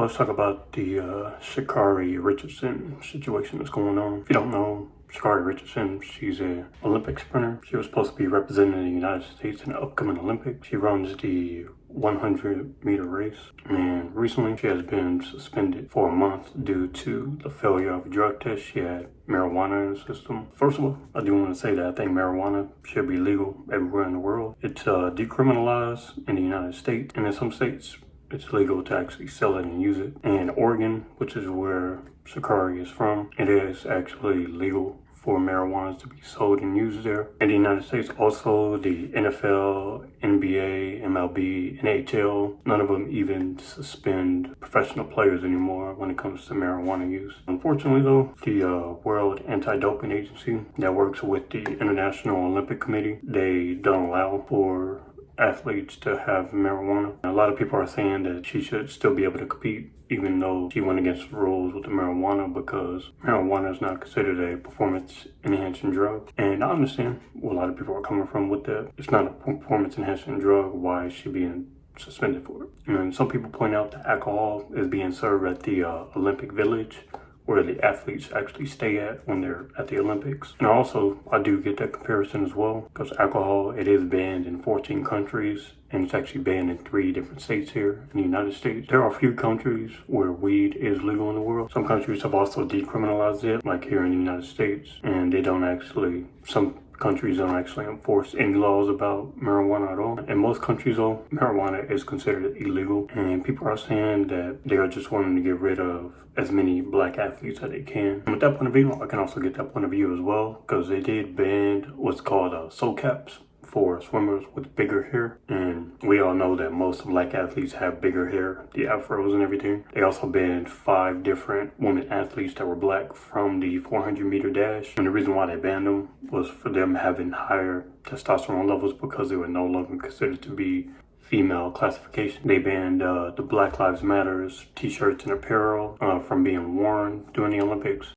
let's talk about the Sha'Carri Richardson situation that's going on. If you don't know, Sha'Carri Richardson, she's an Olympic sprinter. She was supposed to be representing the United States in the upcoming Olympics. She runs the 100-meter race, and recently she has been suspended for a month due to the failure of a drug test. She had marijuana in the system. First of all, I do want to say that I think marijuana should be legal everywhere in the world. It's decriminalized in the United States, and in some states it's legal to actually sell it and use it. In Oregon, which is where Sha'Carri is from, it is actually legal for marijuana to be sold and used there. In the United States, also the NFL, NBA, MLB, NHL, none of them even suspend professional players anymore when it comes to marijuana use. Unfortunately though, the World Anti-Doping Agency that works with the International Olympic Committee, they don't allow for athletes to have marijuana. A lot of people are saying that she should still be able to compete even though she went against the rules with the marijuana, because marijuana is not considered a performance enhancing drug. And I understand where a lot of people are coming from with that. It's not a performance enhancing drug. Why is she being suspended for it? And some people point out that alcohol is being served at the Olympic Village, where the athletes actually stay at when they're at the Olympics. And also, I do get that comparison as well, because alcohol, it is banned in 14 countries, and it's actually banned in 3 different states here in the United States. There are a few countries where weed is legal in the world. Some countries have also decriminalized it, like here in the United States, and they don't actually, some countries don't actually enforce any laws about marijuana at all. In most countries though, marijuana is considered illegal, and people are saying that they are just wanting to get rid of as many black athletes as they can. And with that point of view, I can also get that point of view as well, because they did ban what's called soul caps for swimmers with bigger hair, and we all know that most black athletes have bigger hair, the afros and everything. They also banned 5 different women athletes that were black from the 400-meter dash, and the reason why they banned them was for them having higher testosterone levels, because they were no longer considered to be female classification. They banned the Black Lives Matters t-shirts and apparel from being worn during the Olympics.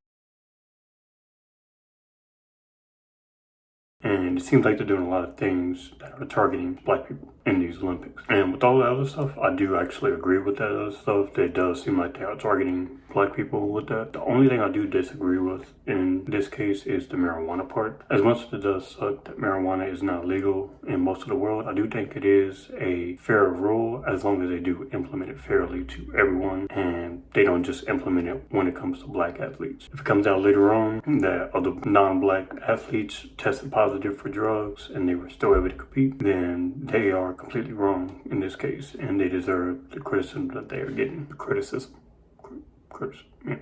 And it seems like they're doing a lot of things that are targeting black people in these Olympics. And with all that other stuff, I do actually agree with that other stuff. It does seem like they are targeting black people with that. The only thing I do disagree with in this case is the marijuana part. As much as it does suck that marijuana is not legal in most of the world, I do think it is a fair rule as long as they do implement it fairly to everyone, and they don't just implement it when it comes to black athletes. If it comes out later on that other non-black athletes tested positive for drugs and they were still able to compete, then they are completely wrong in this case, and they deserve the criticism that they are getting. Criticism. Yeah.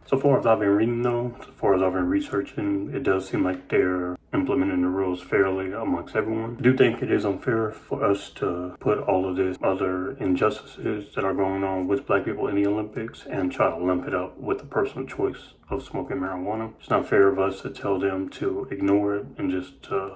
So far as I've been reading though, so far as I've been researching, it does seem like they're implementing the rules fairly amongst everyone. I do think it is unfair for us to put all of these other injustices that are going on with black people in the Olympics and try to lump it up with the personal choice of smoking marijuana. It's not fair of us to tell them to ignore it and just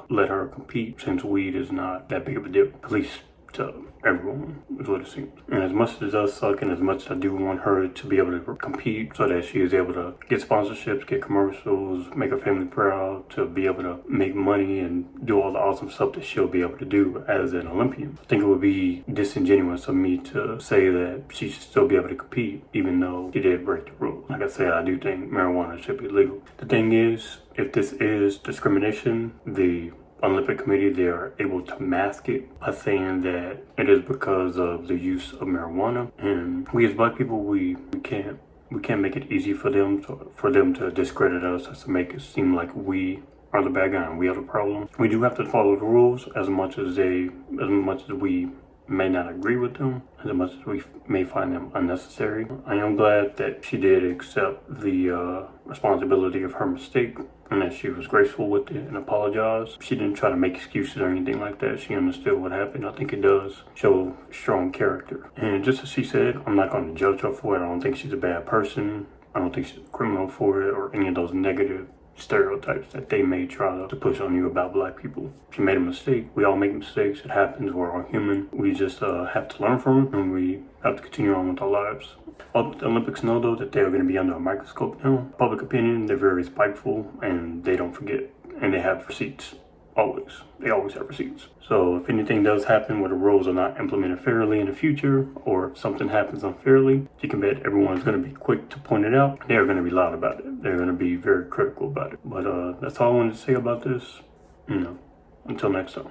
let her compete, since weed is not that big of a deal, at least to everyone, is what it seems. And as much as it does suck, and as much as I do want her to be able to compete so that she is able to get sponsorships, get commercials, make her family proud, to be able to make money and do all the awesome stuff that she'll be able to do as an Olympian, I think it would be disingenuous of me to say that she should still be able to compete even though she did break the rules. Like I said, I do think marijuana should be legal. The thing is, if this is discrimination, the Olympic Committee, they are able to mask it by saying that it is because of the use of marijuana. And we as black people, we can't make it easy for them to discredit us, to make it seem like we are the bad guy and we are the problem. We do have to follow the rules as much as we may not agree with them, as much as we may find them unnecessary. I am glad that she did accept the responsibility of her mistake, and that she was graceful with it and apologized. She didn't try to make excuses or anything like that. She understood what happened. I think it does show strong character. And just as she said, I'm not going to judge her for it. I don't think she's a bad person. I don't think she's a criminal for it, or any of those negative stereotypes that they may try to push on you about black people. She made a mistake. We all make mistakes. It happens. We're all human. We just have to learn from it, and we have to continue on with our lives. All the Olympics know though that they are going to be under a microscope now. Public opinion, they're very spiteful, and they don't forget, and they have receipts. Always. They always have receipts. So if anything does happen where the rules are not implemented fairly in the future, or if something happens unfairly, you can bet everyone's going to be quick to point it out. They're going to be loud about it. They're going to be very critical about it. But that's all I wanted to say about this. Until next time.